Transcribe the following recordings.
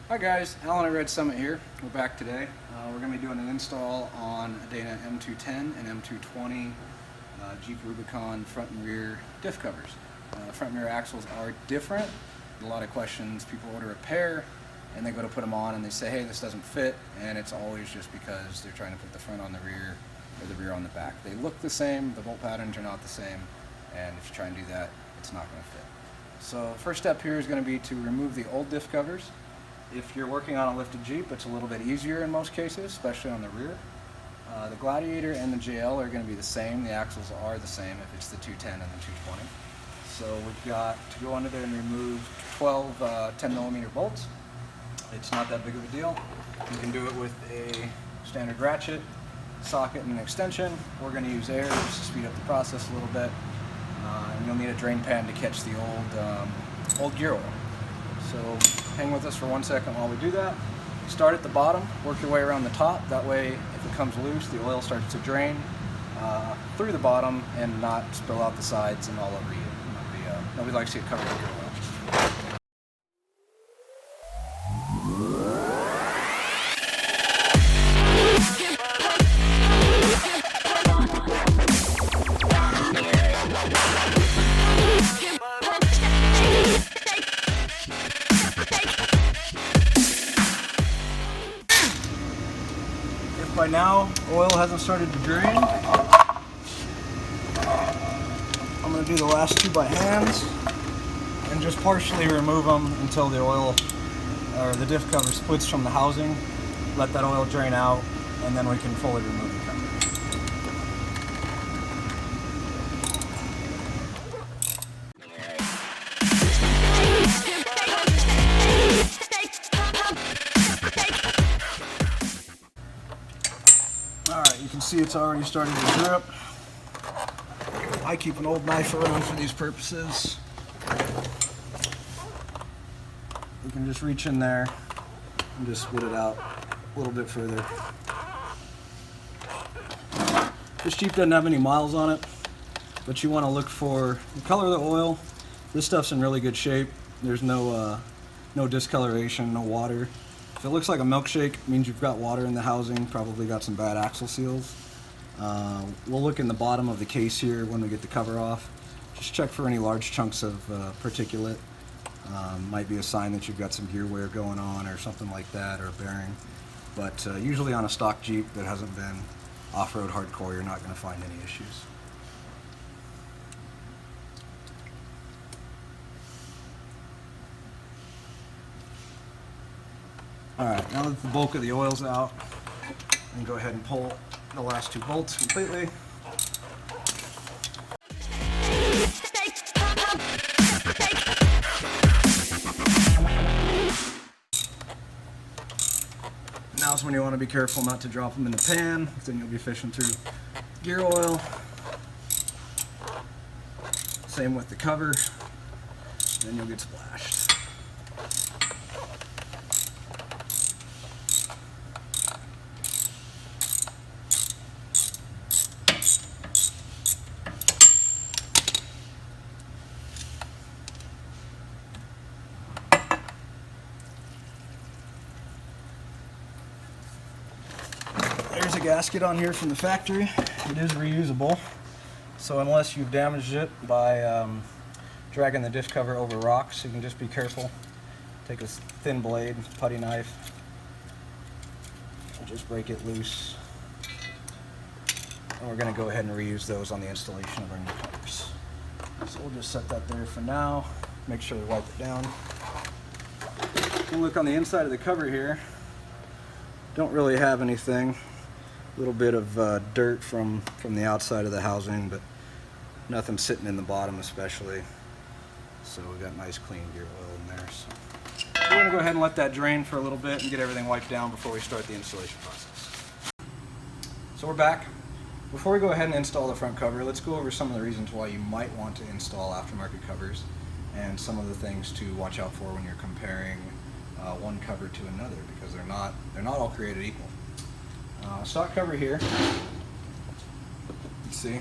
Hi guys, Alan at Red Summit here. We're back today. We're going to be doing an install on a Dana M210 and M220 Jeep Rubicon front and rear diff covers. Front and rear axles are different. A lot of questions. People order a pair and they go to put them on and they say, hey, this doesn't fit, and it's always just because they're trying to put the front on the rear or the rear on the back. They look the same, the bolt patterns are not the same, and if you try and do that, it's not going to fit. So the first step here is going to be to remove the old diff covers. If you're working on a lifted Jeep, it's a little bit easier in most cases, especially on the rear. The Gladiator and the JL are going to be the same. The axles are the same if it's the 210 and the 220. So we've got to go under there and remove 12 10mm bolts. It's not that big of a deal. You can do it with a standard ratchet, socket, and an extension. We're going to use air just to speed up the process a little bit. And you'll need a drain pan to catch the old gear oil. So hang with us for 1 second while we do that. Start at the bottom, work your way around the top. That way, if it comes loose, the oil starts to drain through the bottom and not spill out the sides and all over you. Nobody likes to get covered with gear oil. By now, oil hasn't started to drain. I'm going to do the last two by hands and just partially remove them until the oil or the diff cover splits from the housing. Let that oil drain out, and then we can fully remove the cover. Alright, you can see it's already starting to drip. I keep an old knife around for these purposes. You can just reach in there and just spit it out a little bit further. This Jeep doesn't have any miles on it, but you want to look for the color of the oil. This stuff's in really good shape. There's no discoloration, no water. If it looks like a milkshake, it means you've got water in the housing, probably got some bad axle seals. We'll look in the bottom of the case here when we get the cover off. Just check for any large chunks of particulate. Might be a sign that you've got some gear wear going on or something like that, or a bearing. But usually on a stock Jeep that hasn't been off-road hardcore, you're not going to find any issues. Alright, now that the bulk of the oil's out, we can go ahead and pull the last two bolts completely. Now's when you want to be careful not to drop them in the pan, then you'll be fishing through gear oil. Same with the cover, then you'll get splashed. There's a gasket on here from the factory. It is reusable, so unless you've damaged it by dragging the diff cover over rocks, you can just be careful. Take a thin blade, putty knife, and just break it loose. And we're going to go ahead and reuse those on the installation of our new covers. So we'll just set that there for now. Make sure we wipe it down. We'll look on the inside of the cover here. Don't really have anything. A little bit of dirt from the outside of the housing, but nothing sitting in the bottom especially. So we got nice clean gear oil in there. So we're going to go ahead and let that drain for a little bit and get everything wiped down before we start the installation process. So we're back. Before we go ahead and install the front cover, let's go over some of the reasons why you might want to install aftermarket covers and some of the things to watch out for when you're comparing one cover to another, because they're not all created equal. Stock cover here, you see,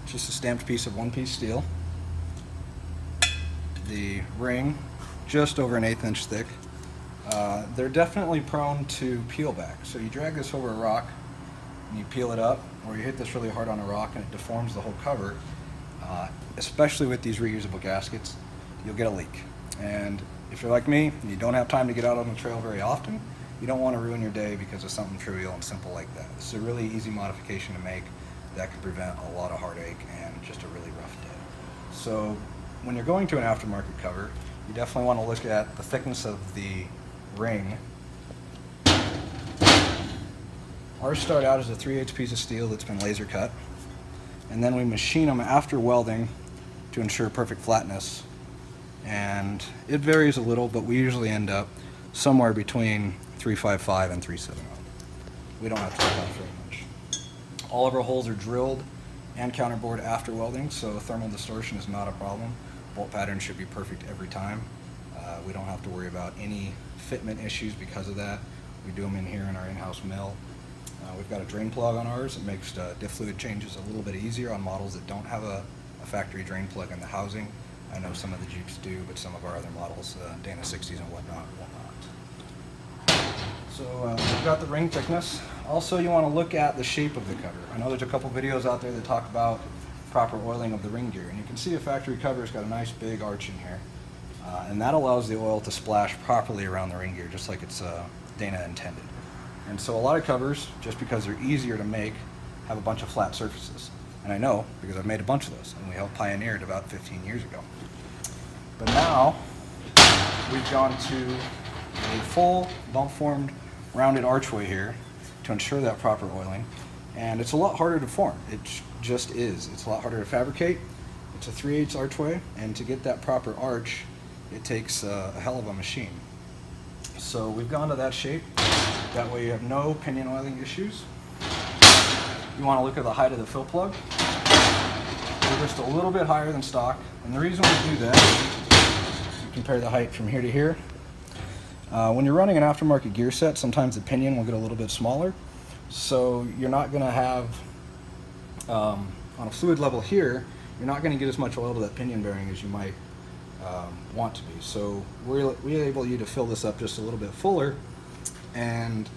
just a stamped piece of one-piece steel. The ring, just over an 1/8 inch thick. they're definitely prone to peel back. So you drag this over a rock and you peel it up, or you hit this really hard on a rock and it deforms the whole cover. Especially with these reusable gaskets, you'll get a leak. And if you're like me and you don't have time to get out on the trail very often, you don't want to ruin your day because of something trivial and simple like that. This is a really easy modification to make that could prevent a lot of heartache and just a really rough day. So when you're going to an aftermarket cover, you definitely want to look at the thickness of the ring. Ours start out as a 3/8 piece of steel that's been laser cut, and then we machine them after welding to ensure perfect flatness. And it varies a little, but we usually end up somewhere between 355 and 370. We don't have to worry about it very much. All of our holes are drilled and counterbored after welding, so thermal distortion is not a problem. Bolt pattern should be perfect every time. We don't have to worry about any fitment issues because of that. We do them in here in our in-house mill. We've got a drain plug on ours. It makes diff fluid changes a little bit easier on models that don't have a factory drain plug in the housing. I know some of the Jeeps do, but some of our other models, Dana 60s and whatnot, will not. So we've got the ring thickness. Also, you want to look at the shape of the cover. I know there's a couple videos out there that talk about proper oiling of the ring gear, and you can see a factory cover's got a nice big arch in here, and that allows the oil to splash properly around the ring gear, just like it's Dana intended. And so a lot of covers, just because they're easier to make, have a bunch of flat surfaces. And I know, because I've made a bunch of those, and we helped pioneer it about 15 years ago. But now, we've gone to a full bump-formed rounded archway here to ensure that proper oiling. And it's a lot harder to form. It just is. It's a lot harder to fabricate. It's a 3/8 archway, and to get that proper arch, it takes a hell of a machine. So we've gone to that shape. That way you have no pinion oiling issues. You want to look at the height of the fill plug. We're just a little bit higher than stock. And the reason we do that, you compare the height from here to here. When you're running an aftermarket gear set, sometimes the pinion will get a little bit smaller. So you're not going to have, on a fluid level here, you're not going to get as much oil to that pinion bearing as you might want to be. So we enable you to fill this up just a little bit fuller, and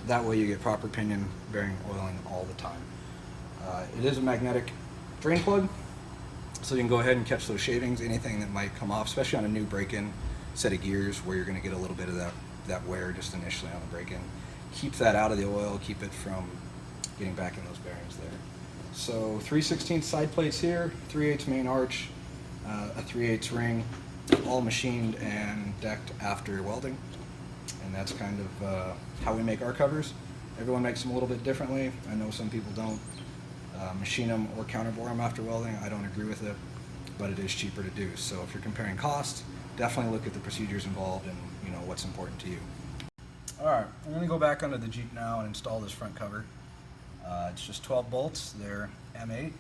that way you get proper pinion bearing oiling all the time. It is a magnetic drain plug, so you can go ahead and catch those shavings, anything that might come off, especially on a new break-in set of gears where you're going to get a little bit of that wear just initially on the break-in. Keep that out of the oil, keep it from getting back in those bearings there. So 3/16 side plates here, 3/8 main arch, a 3/8 ring, all machined and decked after welding. And that's kind of how we make our covers. Everyone makes them a little bit differently. I know some people don't machine them or counterbore them after welding. I don't agree with it, but it is cheaper to do. So if you're comparing costs, definitely look at the procedures involved and what's important to you. All right, I'm going to go back under the Jeep now and install this front cover. It's just 12 bolts. They're M8.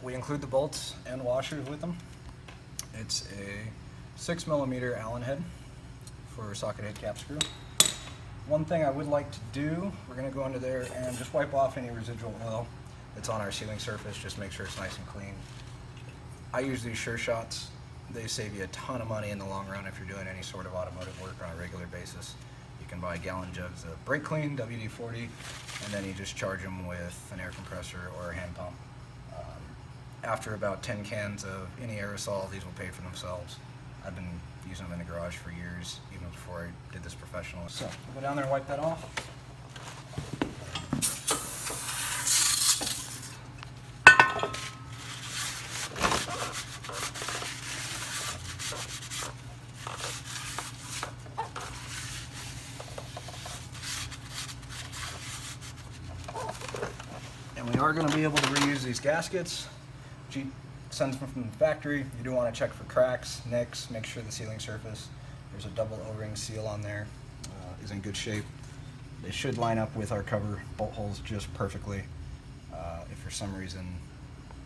We include the bolts and washers with them. It's a 6mm Allen head for socket head cap screw. One thing I would like to do, we're going to go under there and just wipe off any residual oil that's on our sealing surface, just make sure it's nice and clean. I use these Sure Shots. They save you a ton of money in the long run if you're doing any sort of automotive work on a regular basis. You can buy gallon jugs of brake clean, WD-40, and then you just charge them with an air compressor or a hand pump. After about 10 cans of any aerosol, these will pay for themselves. I've been using them in the garage for years, even before I did this professionally. So I'll go down there and wipe that off. And we are going to be able to reuse these gaskets. Jeep sends them from the factory. You do want to check for cracks, nicks, make sure the sealing surface, there's a double O-ring seal on there, is in good shape. They should line up with our cover bolt holes just perfectly. If for some reason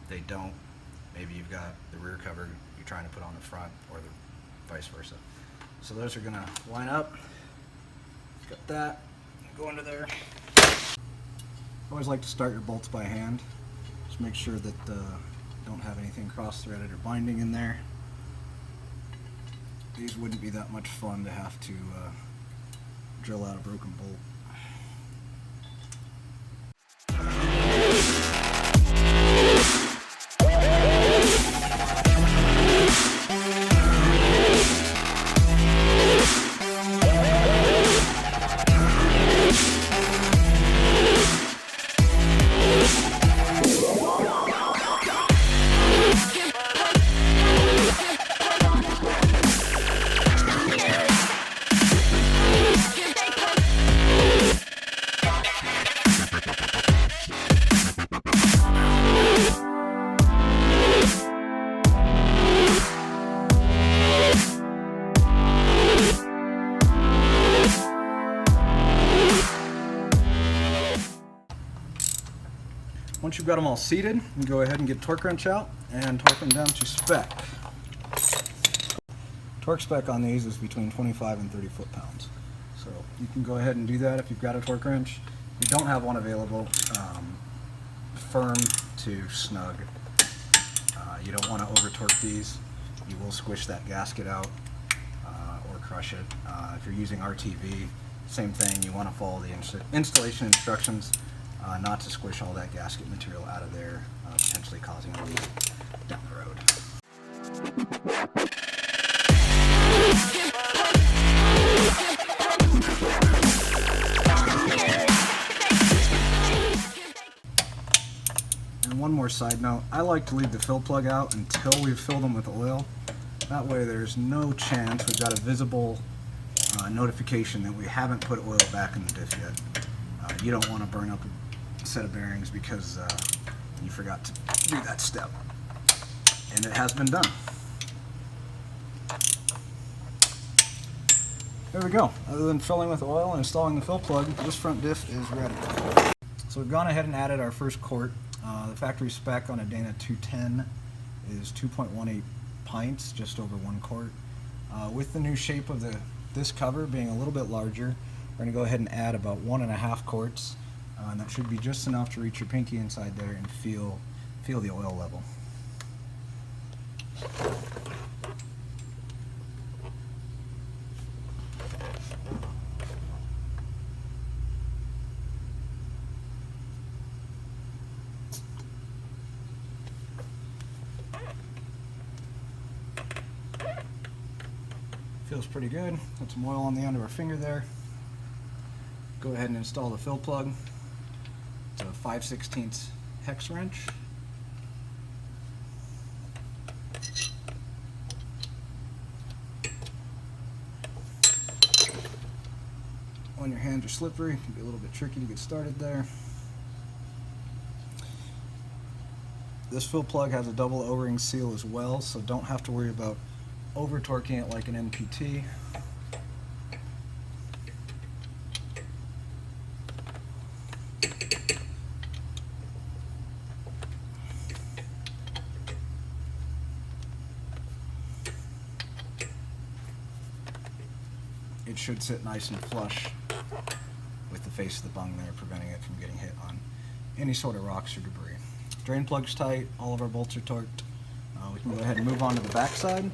they don't, maybe you've got the rear cover you're trying to put on the front, or the vice versa. So those are going to line up. Got that. Go under there. I always like to start your bolts by hand. Just make sure that don't have anything cross-threaded or binding in there. These wouldn't be that much fun to have to drill out a broken bolt. Once you've got them all seated, you can go ahead and get a torque wrench out and torque them down to spec. Torque spec on these is between 25 and 30 foot-pounds. So you can go ahead and do that if you've got a torque wrench. If you don't have one available, firm to snug. You don't want to over-torque these. You will squish that gasket out or crush it. If you're using RTV, same thing. You want to follow the installation instructions. Not to squish all that gasket material out of there, potentially causing a leak down the road. And one more side note, I like to leave the fill plug out until we've filled them with oil. That way there's no chance we've got a visible notification that we haven't put oil back in the diff yet. You don't want to burn up a set of bearings because you forgot to do that step, and it has been done. There we go. Other than filling with oil and installing the fill plug, this front diff is ready. So we've gone ahead and added our first quart. The factory spec on a Dana 210 is 2.18 pints, just over 1 quart. With the new shape of this cover being a little bit larger, we're going to go ahead and add about 1.5 quarts. And that should be just enough to reach your pinky inside there and feel the oil level. Feels pretty good. Put some oil on the end of our finger there. Go ahead and install the fill plug. It's a 5/16 hex wrench. When your hands are slippery, it can be a little bit tricky to get started there. This fill plug has a double O-ring seal as well, so don't have to worry about over torquing it like an NPT. It should sit nice and flush with the face of the bung there, preventing it from getting hit on any sort of rocks or debris. Drain plug's tight, all of our bolts are torqued. We can go ahead and move on to the back side.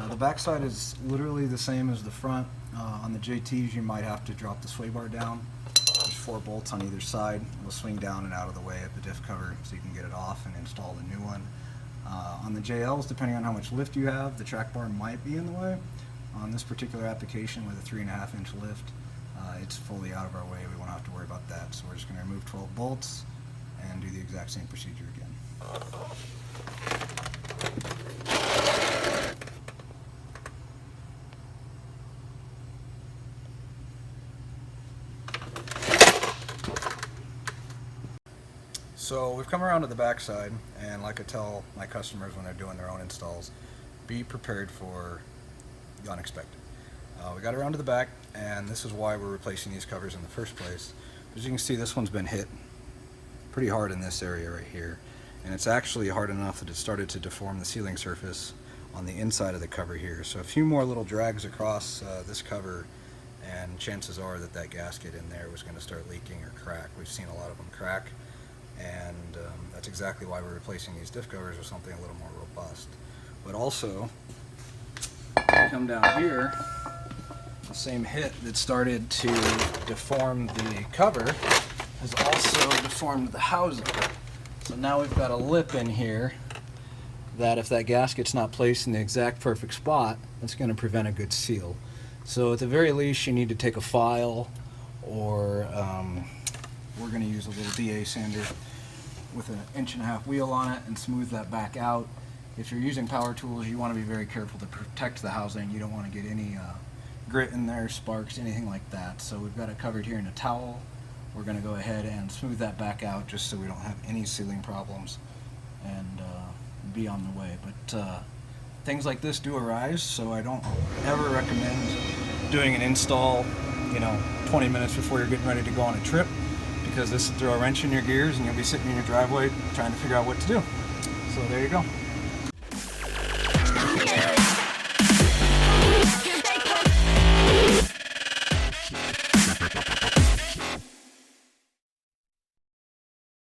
The back side is literally the same as the front. On the JTs you might have to drop the sway bar down. There's 4 bolts on either side. It will swing down and out of the way of the diff cover so you can get it off and install the new one. On the JLs, depending on how much lift you have, the track bar might be in the way. On this particular application with a 3.5 inch lift, it's fully out of our way. We won't have to worry about that. So we're just going to remove 12 bolts and do the exact same procedure again. So we've come around to the back side, and like I tell my customers when they're doing their own installs, be prepared for the unexpected. We got around to the back, and this is why we're replacing these covers in the first place. As you can see, this one's been hit pretty hard in this area right here, and it's actually hard enough that it started to deform the sealing surface on the inside of the cover here. So a few more little drags across this cover, and chances are that that gasket in there was going to start leaking or crack. We've seen a lot of them crack, and that's exactly why we're replacing these diff covers with something a little more robust. But also, come down here, The same hit that started to deform the cover has also deformed the housing. So now we've got a lip in here that if that gasket's not placed in the exact perfect spot, it's going to prevent a good seal. So at the very least, you need to take a file, or we're going to use a little DA sander with an 1.5-inch wheel on it and smooth that back out. If you're using power tools, you want to be very careful to protect the housing. You don't want to get any grit in there, sparks, anything like that. So we've got it covered here in a towel. We're going to go ahead and smooth that back out just so we don't have any sealing problems and be on the way. But things like this do arise, so I don't ever recommend doing an install 20 minutes before you're getting ready to go on a trip, because this will throw a wrench in your gears and you'll be sitting in your driveway trying to figure out what to do. So there you go.